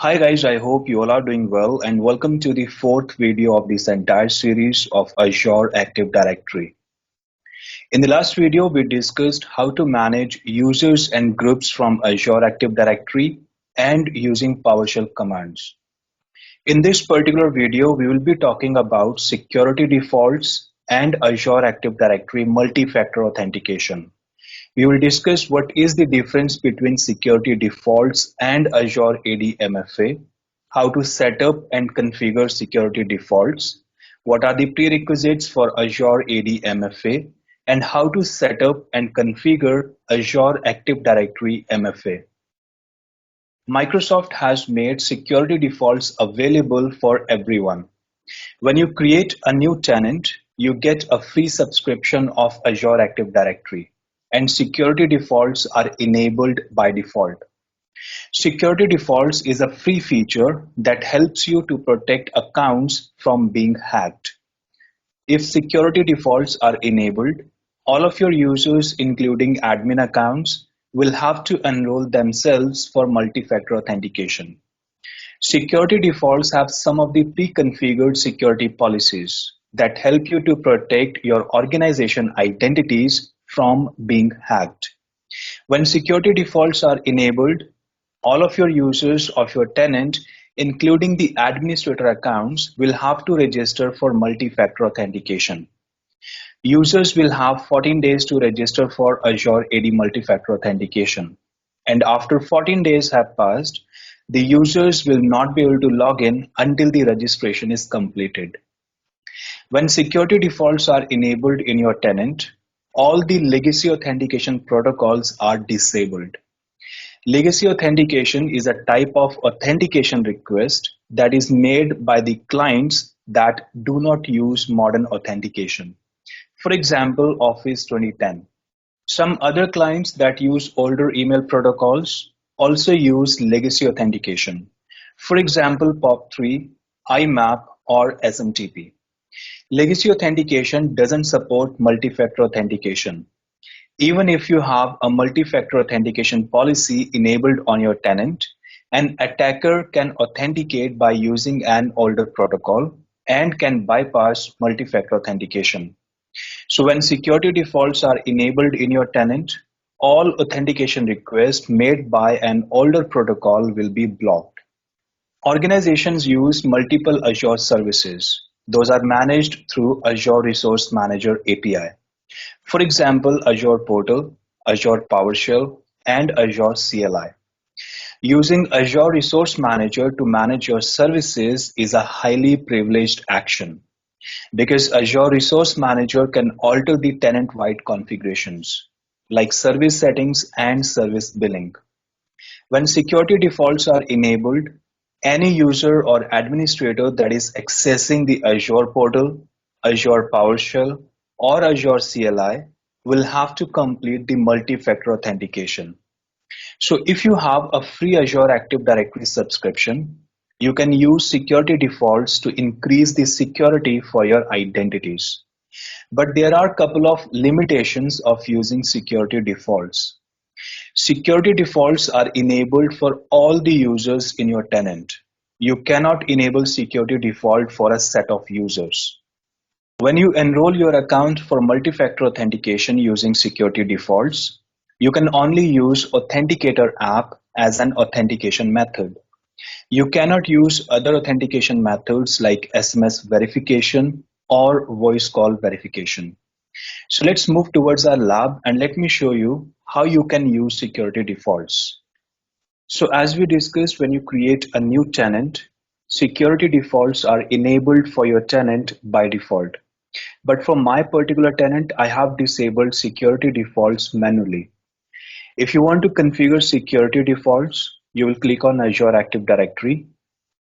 Hi guys, I hope you all are doing well and welcome to the fourth video of this entire series of Azure Active Directory. In the last video, we discussed how to manage users and groups from Azure Active Directory and using PowerShell commands. In this particular video, we will be talking about security defaults and Azure Active Directory multi-factor authentication. We will discuss what is the difference between security defaults and Azure AD MFA, how to set up and configure security defaults, what are the prerequisites for Azure AD MFA, and how to set up and configure Azure Active Directory MFA. Microsoft has made security defaults available for everyone. When you create a new tenant, you get a free subscription of Azure Active Directory, and security defaults are enabled by default. Security defaults is a free feature that helps you to protect accounts from being hacked. If security defaults are enabled, all of your users, including admin accounts, will have to enroll themselves for multi-factor authentication. Security defaults have some of the pre-configured security policies that help you to protect your organization identities from being hacked. When security defaults are enabled, all of your users of your tenant, including the administrator accounts, will have to register for multi-factor authentication. Users will have 14 days to register for Azure AD multi-factor authentication. And after 14 days have passed, the users will not be able to log in until the registration is completed. When security defaults are enabled in your tenant, all the legacy authentication protocols are disabled. Legacy authentication is a type of authentication request that is made by the clients that do not use modern authentication. For example, Office 2010. Some other clients that use older email protocols also use legacy authentication. For example, POP3, IMAP, or SMTP. Legacy authentication doesn't support multi-factor authentication. Even if you have a multi-factor authentication policy enabled on your tenant, an attacker can authenticate by using an older protocol and can bypass multi-factor authentication. So when security defaults are enabled in your tenant, all authentication requests made by an older protocol will be blocked. Organizations use multiple Azure services. Those are managed through Azure Resource Manager API. For example, Azure Portal, Azure PowerShell, and Azure CLI. Using Azure Resource Manager to manage your services is a highly privileged action because Azure Resource Manager can alter the tenant-wide configurations like service settings and service billing. When security defaults are enabled, any user or administrator that is accessing the Azure portal, Azure PowerShell, or Azure CLI will have to complete the multi-factor authentication. So if you have a free Azure Active Directory subscription, you can use security defaults to increase the security for your identities. But there are a couple of limitations of using security defaults. Security defaults are enabled for all the users in your tenant. You cannot enable security default for a set of users. When you enroll your account for multi-factor authentication using security defaults, you can only use Authenticator app as an authentication method. You cannot use other authentication methods like SMS verification or voice call verification. So let's move towards our lab and let me show you how you can use security defaults. So as we discussed, when you create a new tenant, security defaults are enabled for your tenant by default. But for my particular tenant, I have disabled security defaults manually. If you want to configure security defaults, you will click on Azure Active Directory,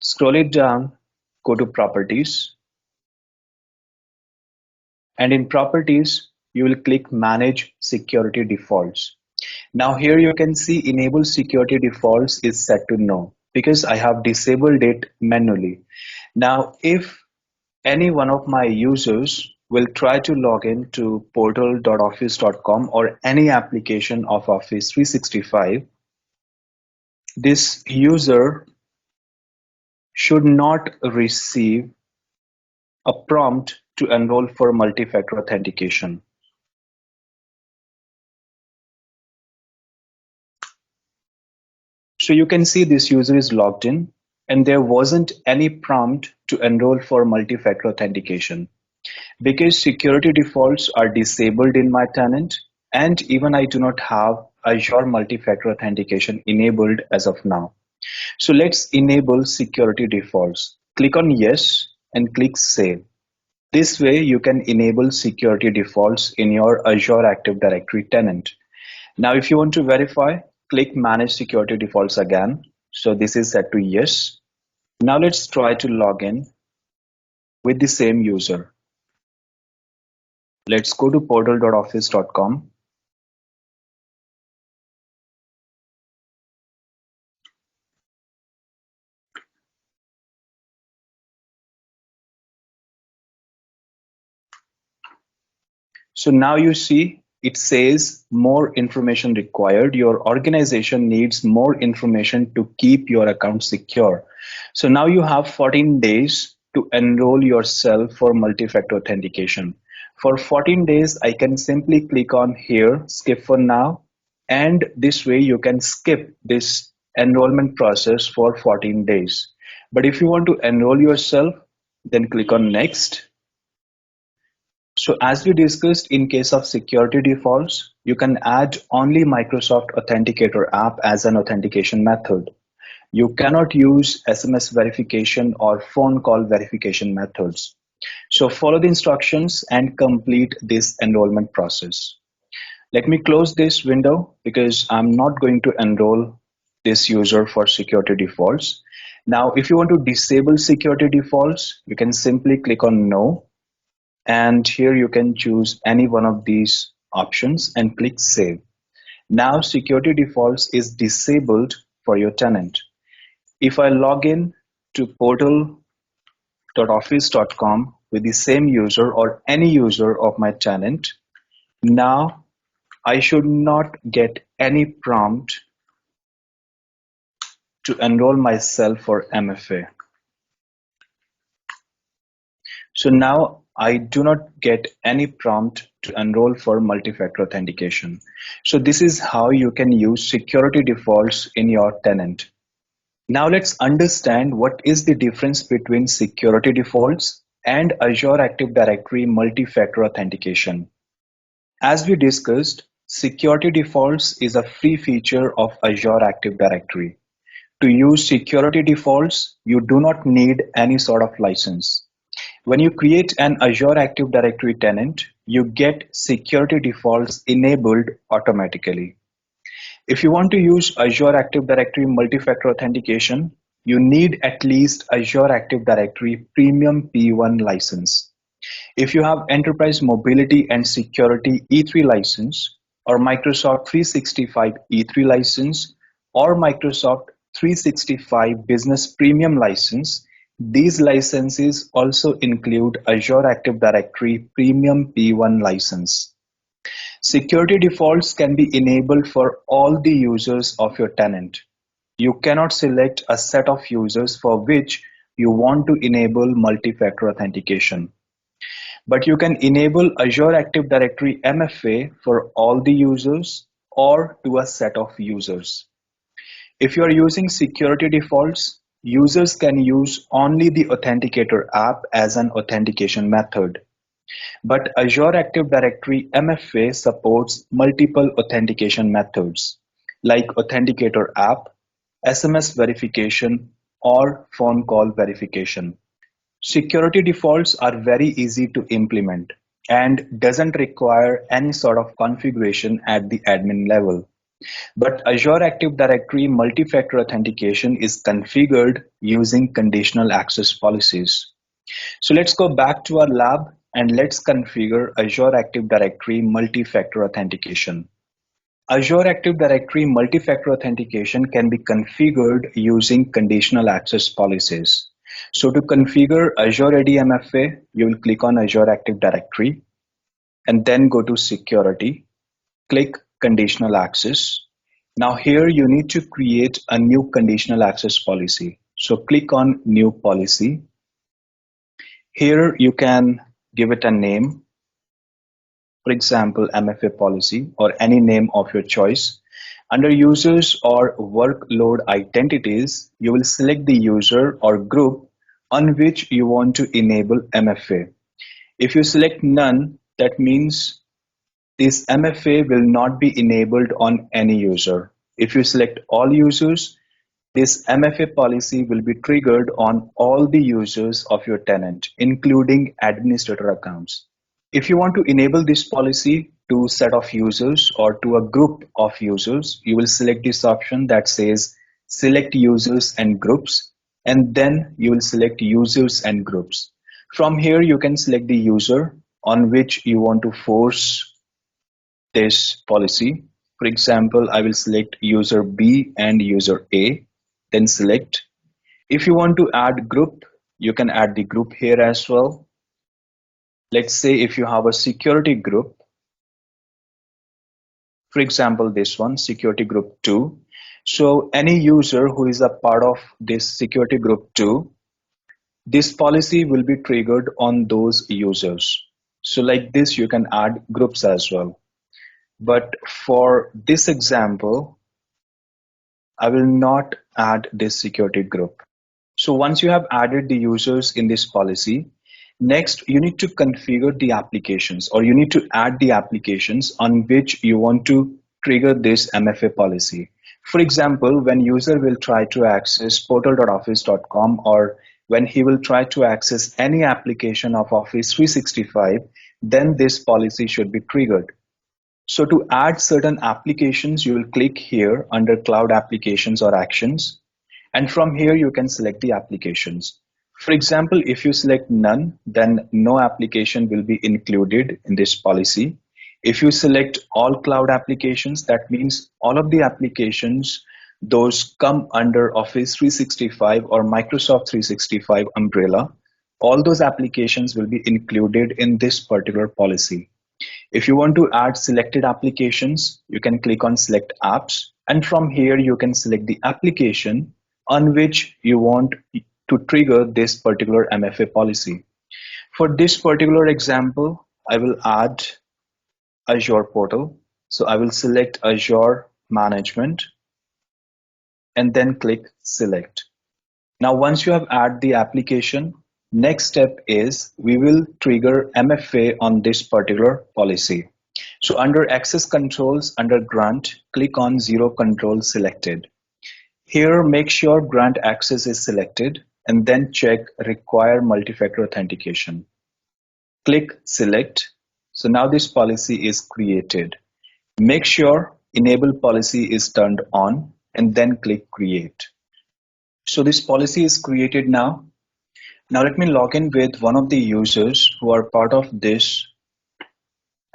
scroll it down, go to Properties, and in Properties, you will click Manage Security Defaults. Now here you can see Enable Security Defaults is set to No because I have disabled it manually. Now if any one of my users will try to log in to portal.office.com or any application of Office 365, this user should not receive a prompt to enroll for multi-factor authentication. So you can see this user is logged in and there wasn't any prompt to enroll for multi-factor authentication because security defaults are disabled in my tenant and even I do not have Azure multi-factor authentication enabled as of now. So let's enable security defaults. Click on yes and click save. This way you can enable security defaults in your Azure Active Directory tenant. Now, if you want to verify, click Manage Security Defaults again. So this is set to yes. Now let's try to log in with the same user. Let's go to portal.office.com. So now you see it says more information required. Your organization needs more information to keep your account secure. So now you have 14 days to enroll yourself for multi-factor authentication. For 14 days, I can simply click on here, skip for now, and this way you can skip this enrollment process for 14 days. But if you want to enroll yourself, then click on next. So as we discussed, in case of security defaults, you can add only Microsoft Authenticator app as an authentication method. You cannot use SMS verification or phone call verification methods. So follow the instructions and complete this enrollment process. Let me close this window because I'm not going to enroll this user for security defaults. Now, if you want to disable security defaults, you can simply click on no. And here you can choose any one of these options and click save. Now security defaults is disabled for your tenant. If I log in to portal.office.com with the same user or any user of my tenant, now I should not get any prompt to enroll myself for MFA. So now I do not get any prompt to enroll for multi-factor authentication. So this is how you can use security defaults in your tenant. Now let's understand what is the difference between security defaults and Azure Active Directory multi-factor authentication. As we discussed, security defaults is a free feature of Azure Active Directory. To use security defaults, you do not need any sort of license. When you create an Azure Active Directory tenant, you get security defaults enabled automatically. If you want to use Azure Active Directory multi-factor authentication, you need at least Azure Active Directory Premium P1 license. If you have Enterprise Mobility and Security E3 license, or Microsoft 365 E3 license, or Microsoft 365 Business Premium license, these licenses also include Azure Active Directory Premium P1 license. Security defaults can be enabled for all the users of your tenant. You cannot select a set of users for which you want to enable multi-factor authentication. But you can enable Azure Active Directory MFA for all the users or to a set of users. If you are using security defaults, users can use only the Authenticator app as an authentication method. But Azure Active Directory MFA supports multiple authentication methods like Authenticator app, SMS verification, or phone call verification. Security defaults are very easy to implement and doesn't require any sort of configuration at the admin level. But Azure Active Directory multi-factor authentication is configured using conditional access policies. So let's go back to our lab and let's configure Azure Active Directory multi-factor authentication. Azure Active Directory multi-factor authentication can be configured using conditional access policies. So to configure Azure AD MFA, you will click on Azure Active Directory and then go to Security, click Conditional Access. Now here you need to create a new conditional access policy. So click on New Policy. Here you can give it a name, for example, MFA policy or any name of your choice. Under users or workload identities, you will select the user or group on which you want to enable MFA. If you select none, that means this MFA will not be enabled on any user. If you select all users, this MFA policy will be triggered on all the users of your tenant, including administrator accounts. If you want to enable this policy to set of users or to a group of users, you will select this option that says select users and groups, and then you will select users and groups. From here, you can select the user on which you want to force this policy. For example, I will select user B and user A, then select. If you want to add group, you can add the group here as well. Let's say if you have a security group, for example, this one, security group 2. So any user who is a part of this security group 2, this policy will be triggered on those users. So like this, you can add groups as well. But for this example, I will not add this security group. So once you have added the users in this policy, next you need to configure the applications, or you need to add the applications on which you want to trigger this MFA policy. For example, when user will try to access portal.office.com, or when he will try to access any application of Office 365, then this policy should be triggered. So to add certain applications, you will click here under Cloud Applications or Actions. And from here, you can select the applications. For example, if you select none, then no application will be included in this policy. If you select all cloud applications, that means all of the applications, those come under Office 365 or Microsoft 365 umbrella, all those applications will be included in this particular policy. If you want to add selected applications, you can click on Select Apps, and from here you can select the application on which you want to trigger this particular MFA policy. For this particular example, I will add Azure Portal. So I will select Azure Management and then click Select. Now, once you have added the application, next step is we will trigger MFA on this particular policy. So under Access Controls, under Grant, click on Zero Control Selected. Here, make sure Grant Access is selected and then check Require Multi-Factor Authentication. Click Select. So now this policy is created. Make sure Enable Policy is turned on and then click Create. So this policy is created now. Now let me log in with one of the users who are part of this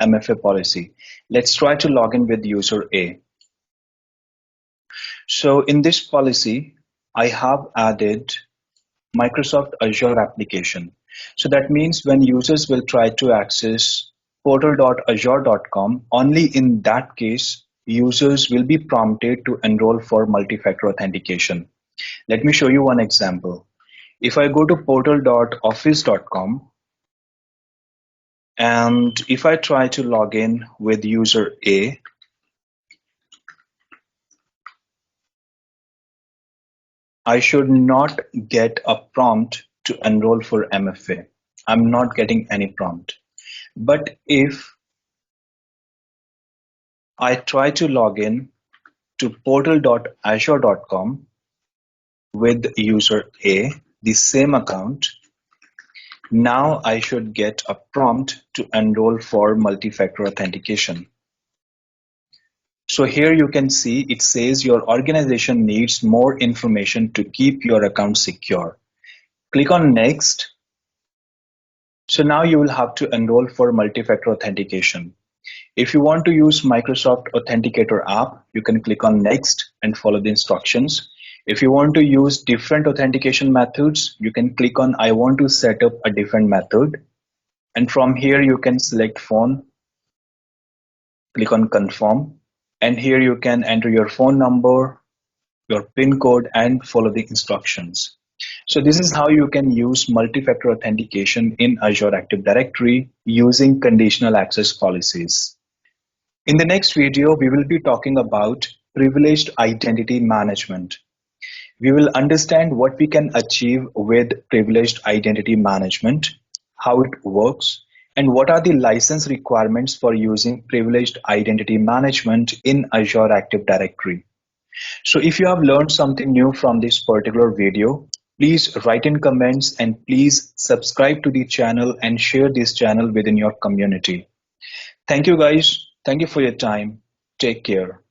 MFA policy. Let's try to log in with user A. So in this policy, I have added Microsoft Azure application. So that means when users will try to access portal.azure.com, only in that case, users will be prompted to enroll for multi-factor authentication. Let me show you one example. If I go to portal.office.com and if I try to log in with user A, I should not get a prompt to enroll for MFA. I'm not getting any prompt. But if I try to log in to portal.azure.com with user A, the same account, now I should get a prompt to enroll for multi-factor authentication. So here you can see it says your organization needs more information to keep your account secure. Click on Next. So now you will have to enroll for multi-factor authentication. If you want to use Microsoft Authenticator app, you can click on Next and follow the instructions. If you want to use different authentication methods, you can click on I want to set up a different method. And from here you can select phone, click on Confirm. And here you can enter your phone number, your PIN code, and follow the instructions. So this is how you can use multi-factor authentication in Azure Active Directory using conditional access policies. In the next video, we will be talking about privileged identity management. We will understand what we can achieve with privileged identity management, how it works, and what are the license requirements for using privileged identity management in Azure Active Directory. So if you have learned something new from this particular video, please write in comments and please subscribe to the channel and share this channel within your community. Thank you guys. Thank you for your time. Take care.